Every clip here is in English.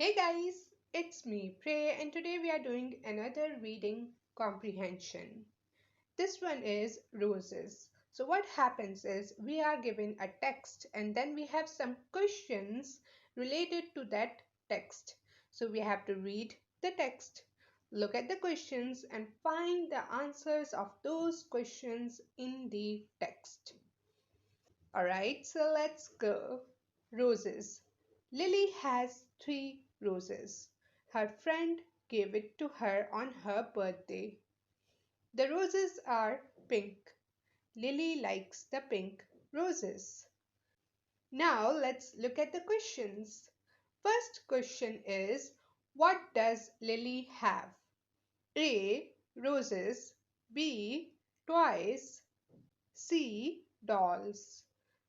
Hey guys, it's me, Prey, and today we are doing another reading comprehension. This one is roses. So, what happens is we are given a text and then we have some questions related to that text. So, we have to read the text, look at the questions, and find the answers of those questions in the text. Alright, so let's go. Roses. Lily has 3 roses. Her friend gave it to her on her birthday. The roses are pink. Lily likes the pink roses. Now let's look at the questions. First question is, what does Lily have? A. Roses. B. Toys. C. Dolls.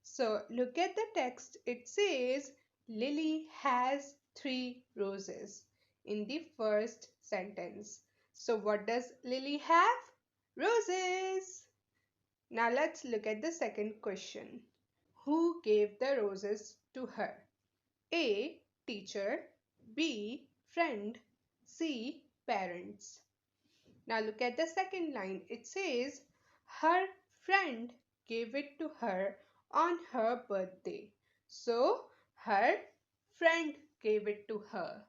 So look at the text. It says Lily has 3 roses in the first sentence. So what does Lily have? Roses. Now let's look at the second question. Who gave the roses to her? A. Teacher. B. Friend. C. Parents. Now look at the second line. It says her friend gave it to her on her birthday. So her friend gave it to her.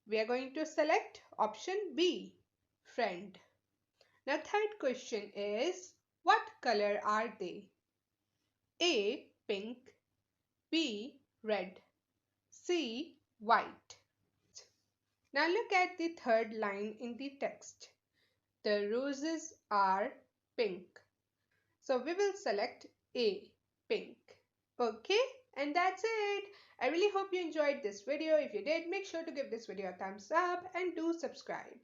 We are going to select option B, friend. Now third question is, what color are they? A. Pink. B. Red. C. White. Now look at the third line in the text. The roses are pink. So we will select A, pink. Okay, and that's it. I really hope you enjoyed this video. If you did, make sure to give this video a thumbs up and do subscribe.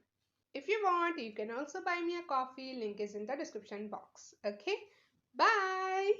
If you want, you can also buy me a coffee. Link is in the description box. Okay, bye.